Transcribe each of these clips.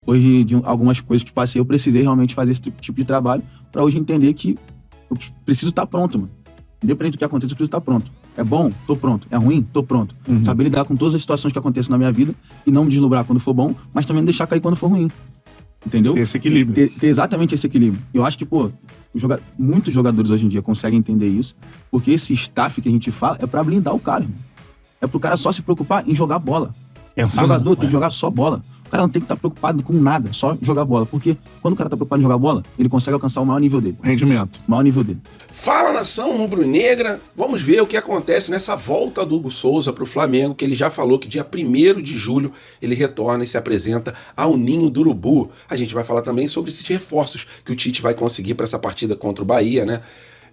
depois de algumas coisas que passei, eu precisei realmente fazer esse tipo de trabalho pra hoje entender que eu preciso estar pronto, mano. Independente do que aconteça, eu preciso estar pronto. É bom? Tô pronto. É ruim? Tô pronto. Saber lidar com todas as situações que acontecem na minha vida e não me deslumbrar quando for bom, mas também não deixar cair quando for ruim. Entendeu? Esse equilíbrio. Ter exatamente esse equilíbrio. Eu acho que, muitos jogadores hoje em dia conseguem entender isso, porque esse staff que a gente fala é pra blindar o cara, irmão. É pro cara só se preocupar em jogar bola. O jogador tem que jogar só bola. O cara não tem que estar preocupado com nada, só jogar bola. Porque quando o cara tá preocupado em jogar bola, ele consegue alcançar o maior nível dele. Rendimento. O maior nível dele. Fala, nação rubro-negra! Vamos ver o que acontece nessa volta do Hugo Souza para o Flamengo, que ele já falou que dia 1º de julho ele retorna e se apresenta ao Ninho do Urubu. A gente vai falar também sobre esses reforços que o Tite vai conseguir para essa partida contra o Bahia, né?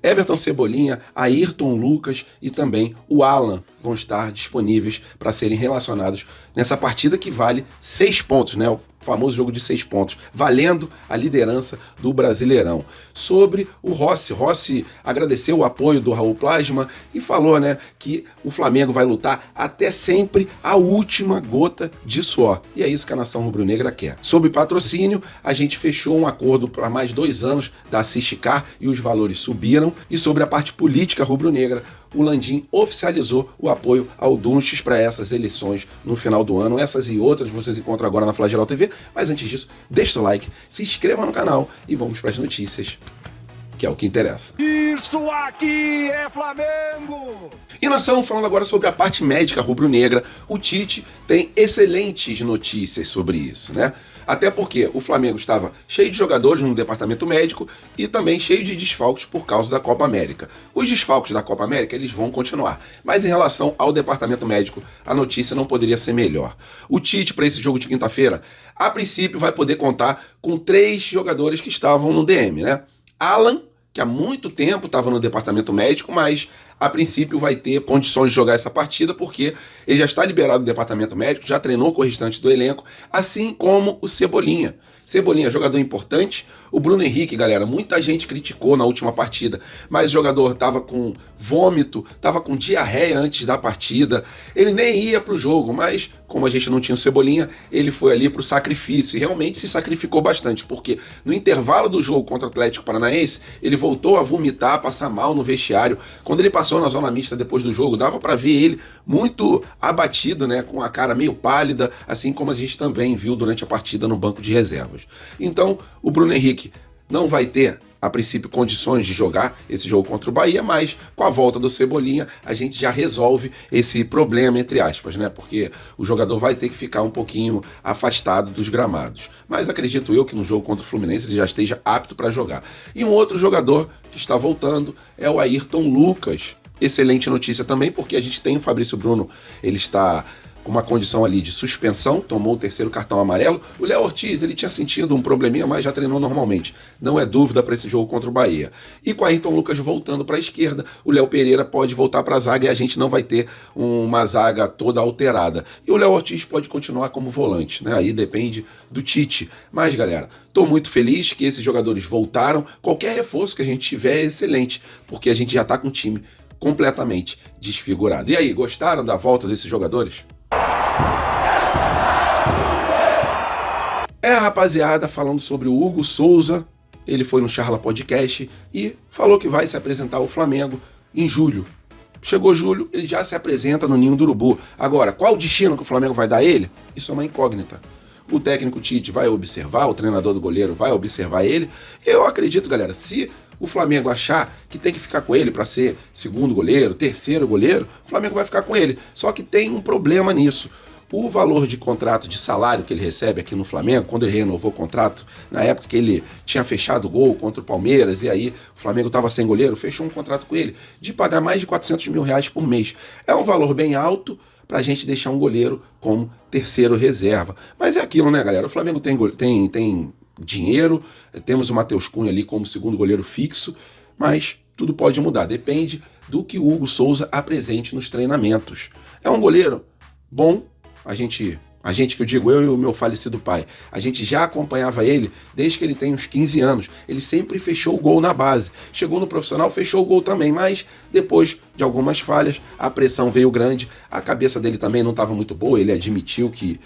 Everton Cebolinha, Ayrton Lucas e também o Alan vão estar disponíveis para serem relacionados nessa partida que vale 6 pontos, né? O famoso jogo de 6 pontos, valendo a liderança do Brasileirão. Sobre o Rossi. Rossi agradeceu o apoio do Raul Plasma e falou, né, que o Flamengo vai lutar até sempre a última gota de suor. E é isso que a nação rubro-negra quer. Sobre patrocínio, a gente fechou um acordo para mais 2 anos da Assistcar e os valores subiram. E sobre a parte política rubro-negra, o Landim oficializou o apoio ao Dunches para essas eleições no final do ano. Essas e outras vocês encontram agora na Flageral TV. Mas antes disso, deixe seu like, se inscreva no canal e vamos para as notícias, que é o que interessa. Isso aqui é Flamengo! E nação, falando agora sobre a parte médica rubro-negra, o Tite tem excelentes notícias sobre isso, né? Até porque o Flamengo estava cheio de jogadores no departamento médico e também cheio de desfalques por causa da Copa América. Os desfalques da Copa América, eles vão continuar. Mas em relação ao departamento médico, a notícia não poderia ser melhor. O Tite, para esse jogo de quinta-feira, a princípio vai poder contar com 3 jogadores que estavam no DM, né? Alan, que há muito tempo estava no departamento médico, mas a princípio vai ter condições de jogar essa partida porque ele já está liberado do departamento médico, já treinou com o restante do elenco, assim como o Cebolinha. Cebolinha, jogador importante. O Bruno Henrique, galera, muita gente criticou na última partida, mas o jogador estava com vômito, estava com diarreia antes da partida. Ele nem ia para o jogo, mas como a gente não tinha o Cebolinha, ele foi ali para o sacrifício e realmente se sacrificou bastante, porque no intervalo do jogo contra o Atlético Paranaense, ele voltou a vomitar, a passar mal no vestiário. Quando ele passou na zona mista depois do jogo, dava para ver ele muito abatido, né, com a cara meio pálida, assim como a gente também viu durante a partida no banco de reservas. Então, o Bruno Henrique não vai ter, a princípio, condições de jogar esse jogo contra o Bahia, mas com a volta do Cebolinha, a gente já resolve esse problema, entre aspas, né? Porque o jogador vai ter que ficar um pouquinho afastado dos gramados. Mas acredito eu que no jogo contra o Fluminense ele já esteja apto para jogar. E um outro jogador que está voltando é o Ayrton Lucas. Excelente notícia também, porque a gente tem o Fabrício Bruno, ele está com uma condição ali de suspensão, tomou o 3º cartão amarelo. O Léo Ortiz, ele tinha sentido um probleminha, mas já treinou normalmente. Não é dúvida para esse jogo contra o Bahia. E com a Ayrton Lucas voltando para a esquerda, o Léo Pereira pode voltar para a zaga e a gente não vai ter uma zaga toda alterada. E o Léo Ortiz pode continuar como volante, né? Aí depende do Tite. Mas, galera, estou muito feliz que esses jogadores voltaram. Qualquer reforço que a gente tiver é excelente, porque a gente já está com o time completamente desfigurado. E aí, gostaram da volta desses jogadores? Rapaziada, falando sobre o Hugo Souza, ele foi no Charla Podcast e falou que vai se apresentar ao Flamengo em julho. Chegou julho, ele já se apresenta no Ninho do Urubu. Agora, qual o destino que o Flamengo vai dar a ele? Isso é uma incógnita. O técnico Tite vai observar, o treinador do goleiro vai observar ele. Eu acredito, galera, se o Flamengo achar que tem que ficar com ele para ser segundo goleiro, terceiro goleiro, o Flamengo vai ficar com ele. Só que tem um problema nisso. O valor de contrato de salário que ele recebe aqui no Flamengo, quando ele renovou o contrato, na época que ele tinha fechado o gol contra o Palmeiras, e aí o Flamengo estava sem goleiro, fechou um contrato com ele de pagar mais de 400 mil reais por mês. É um valor bem alto para a gente deixar um goleiro como terceiro reserva. Mas é aquilo, né, galera? O Flamengo tem dinheiro, temos o Matheus Cunha ali como segundo goleiro fixo, mas tudo pode mudar, depende do que o Hugo Souza apresente nos treinamentos. É um goleiro bom, a gente A gente, que eu digo, eu e o meu falecido pai, a gente já acompanhava ele desde que ele tem uns 15 anos. Ele sempre fechou o gol na base. Chegou no profissional, fechou o gol também, mas depois de algumas falhas, a pressão veio grande, a cabeça dele também não estava muito boa, ele admitiu que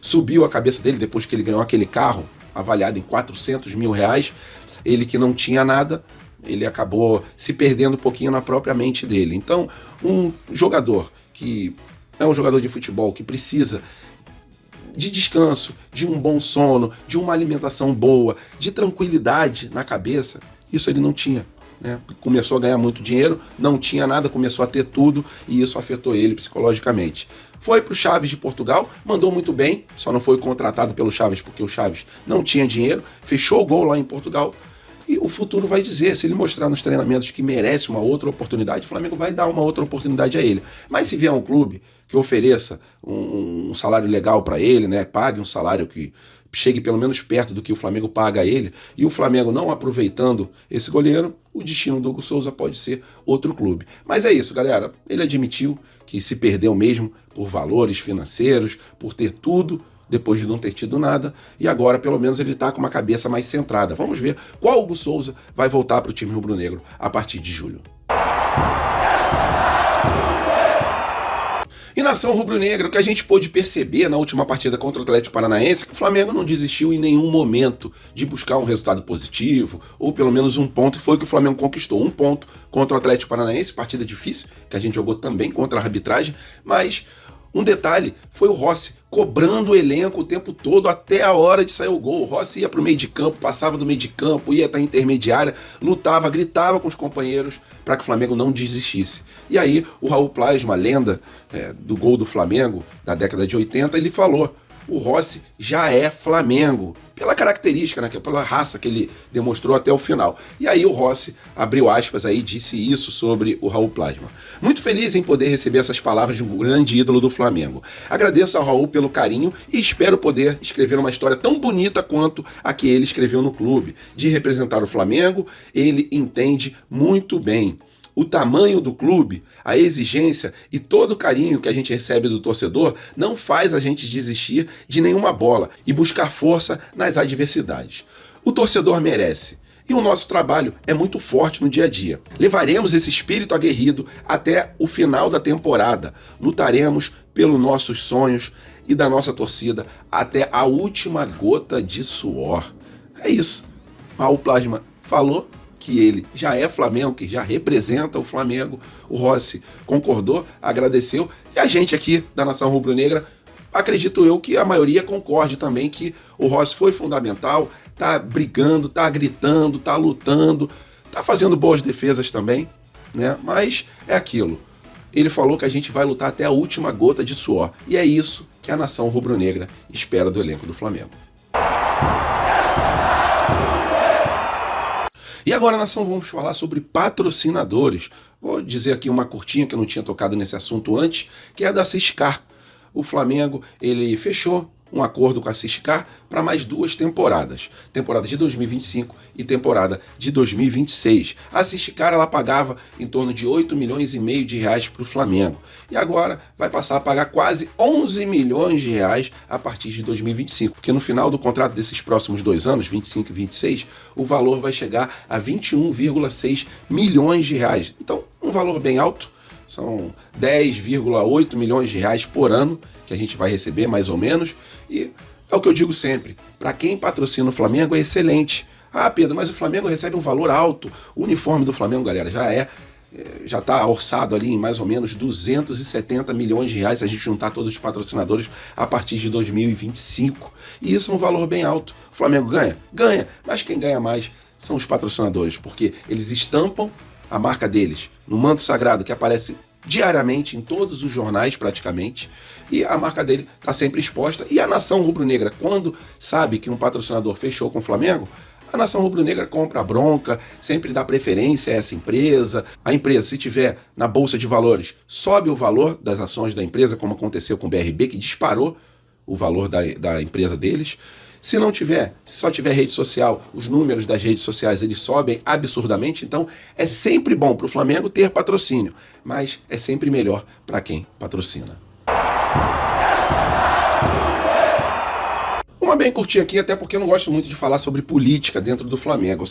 subiu a cabeça dele depois que ele ganhou aquele carro, avaliado em 400 mil reais, ele que não tinha nada, ele acabou se perdendo um pouquinho na própria mente dele. Então, um jogador que é um jogador de futebol que precisa de descanso, de um bom sono, de uma alimentação boa, de tranquilidade na cabeça, isso ele não tinha, né? Começou a ganhar muito dinheiro, não tinha nada, começou a ter tudo e isso afetou ele psicologicamente. Foi para o Chaves de Portugal, mandou muito bem, só não foi contratado pelo Chaves porque o Chaves não tinha dinheiro, fechou o gol lá em Portugal. E o futuro vai dizer, se ele mostrar nos treinamentos que merece uma outra oportunidade, o Flamengo vai dar uma outra oportunidade a ele. Mas se vier um clube que ofereça um salário legal para ele, né, pague um salário que chegue pelo menos perto do que o Flamengo paga a ele, e o Flamengo não aproveitando esse goleiro, o destino do Hugo Souza pode ser outro clube. Mas é isso, galera. Ele admitiu que se perdeu mesmo por valores financeiros, por ter tudo, depois de não ter tido nada, e agora pelo menos ele está com uma cabeça mais centrada. Vamos ver qual Hugo Souza vai voltar para o time rubro-negro a partir de julho. E nação rubro-negra, o que a gente pôde perceber na última partida contra o Atlético Paranaense é que o Flamengo não desistiu em nenhum momento de buscar um resultado positivo, ou pelo menos um ponto, e foi o que o Flamengo conquistou. Um ponto contra o Atlético Paranaense, partida difícil, que a gente jogou também contra a arbitragem, mas um detalhe, foi o Rossi cobrando o elenco o tempo todo até a hora de sair o gol. O Rossi ia para o meio de campo, passava do meio de campo, ia até a intermediária, lutava, gritava com os companheiros para que o Flamengo não desistisse. E aí o Raul Plasma, lenda do gol do Flamengo da década de 80, ele falou: o Rossi já é Flamengo, pela característica, né, pela raça que ele demonstrou até o final. E aí o Rossi abriu aspas aí, disse isso sobre o Raul Plasma. Muito feliz em poder receber essas palavras de um grande ídolo do Flamengo. Agradeço ao Raul pelo carinho e espero poder escrever uma história tão bonita quanto a que ele escreveu no clube. De representar o Flamengo, ele entende muito bem o tamanho do clube, a exigência e todo o carinho que a gente recebe do torcedor não faz a gente desistir de nenhuma bola e buscar força nas adversidades. O torcedor merece. E o nosso trabalho é muito forte no dia a dia. Levaremos esse espírito aguerrido até o final da temporada. Lutaremos pelos nossos sonhos e da nossa torcida até a última gota de suor. É isso. Raul Plasma falou que ele já é Flamengo, que já representa o Flamengo. O Rossi concordou, agradeceu, e a gente aqui da Nação Rubro-Negra, acredito eu que a maioria concorde também que o Rossi foi fundamental, tá brigando, tá gritando, tá lutando, tá fazendo boas defesas também, né? Mas é aquilo. Ele falou que a gente vai lutar até a última gota de suor, e é isso que a Nação Rubro-Negra espera do elenco do Flamengo. E agora, nação, vamos falar sobre patrocinadores. Vou dizer aqui uma curtinha que eu não tinha tocado nesse assunto antes, que é a da Ciscar. O Flamengo, ele fechou um acordo com a Ciscar para mais 2 temporadas. Temporada de 2025 e temporada de 2026. A Ciscar, ela pagava em torno de 8 milhões e meio de reais para o Flamengo. E agora vai passar a pagar quase 11 milhões de reais a partir de 2025. Porque no final do contrato desses próximos 2 anos, 25 e 26, o valor vai chegar a 21,6 milhões de reais. Então, um valor bem alto. São 10,8 milhões de reais por ano que a gente vai receber, mais ou menos. E é o que eu digo sempre, para quem patrocina o Flamengo é excelente. Ah, Pedro, mas o Flamengo recebe um valor alto. O uniforme do Flamengo, galera, já está orçado ali em mais ou menos 270 milhões de reais se a gente juntar todos os patrocinadores a partir de 2025. E isso é um valor bem alto. O Flamengo ganha? Ganha, mas quem ganha mais são os patrocinadores, porque eles estampam a marca deles no manto sagrado que aparece diariamente em todos os jornais praticamente, e a marca dele está sempre exposta. E a nação rubro-negra, quando sabe que um patrocinador fechou com o Flamengo, a nação rubro-negra compra a bronca, sempre dá preferência a essa empresa. A empresa, se tiver na bolsa de valores, sobe o valor das ações da empresa, como aconteceu com o BRB, que disparou o valor da empresa deles. Se não tiver, se só tiver rede social, os números das redes sociais eles sobem absurdamente. Então é sempre bom para o Flamengo ter patrocínio, mas é sempre melhor para quem patrocina. Uma bem curtinha aqui, até porque eu não gosto muito de falar sobre política dentro do Flamengo.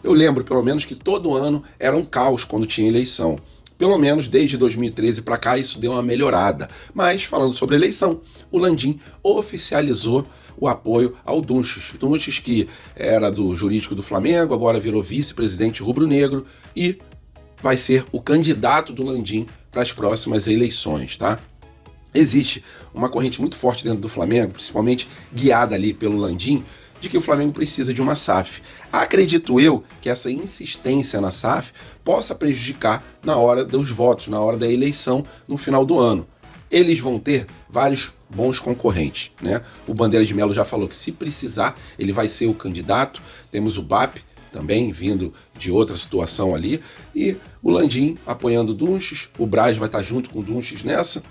Eu lembro pelo menos que todo ano era um caos quando tinha eleição. Pelo menos desde 2013 para cá isso deu uma melhorada. Mas falando sobre eleição, o Landim oficializou o apoio ao Dunches. Dunches, que era do jurídico do Flamengo, agora virou vice-presidente rubro-negro e vai ser o candidato do Landim para as próximas eleições, tá? Existe uma corrente muito forte dentro do Flamengo, principalmente guiada ali pelo Landim, de que o Flamengo precisa de uma SAF. Acredito eu que essa insistência na SAF possa prejudicar na hora dos votos, na hora da eleição, no final do ano. Eles vão ter vários bons concorrentes, né? O Bandeira de Melo já falou que se precisar, ele vai ser o candidato. Temos o BAP também vindo de outra situação ali, e o Landim apoiando o Dunches, o Braz vai estar junto com o Dunches nessa.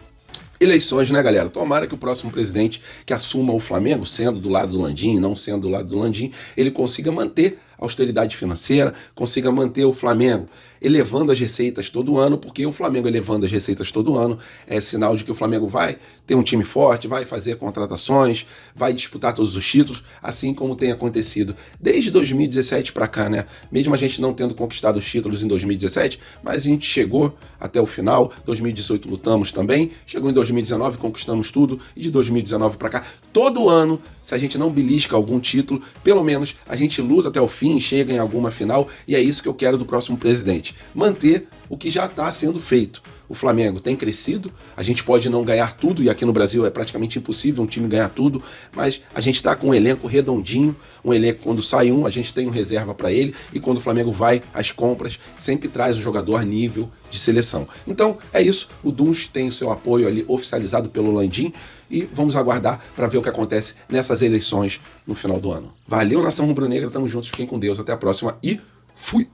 Eleições, né, galera? Tomara que o próximo presidente que assuma o Flamengo, sendo do lado do Landim, não sendo do lado do Landim, ele consiga manter a austeridade financeira, consiga manter o Flamengo elevando as receitas todo ano, porque o Flamengo elevando as receitas todo ano é sinal de que o Flamengo vai ter um time forte, vai fazer contratações, vai disputar todos os títulos, assim como tem acontecido desde 2017 para cá, né? Mesmo a gente não tendo conquistado os títulos em 2017, mas a gente chegou até o final. 2018 lutamos também, chegou em 2019, conquistamos tudo, e de 2019 para cá, todo ano, se a gente não belisca algum título, pelo menos a gente luta até o fim, chega em alguma final, e é isso que eu quero do próximo presidente. Manter o que já está sendo feito. O Flamengo tem crescido, a gente pode não ganhar tudo, e aqui no Brasil é praticamente impossível um time ganhar tudo, mas a gente está com um elenco redondinho, um elenco quando sai um, a gente tem um reserva para ele, e quando o Flamengo vai às compras, sempre traz o jogador a nível de seleção. Então é isso, o Dunch tem o seu apoio ali oficializado pelo Landim, e vamos aguardar para ver o que acontece nessas eleições no final do ano. Valeu, nação rubro-negra, tamo juntos, fiquem com Deus, até a próxima e fui!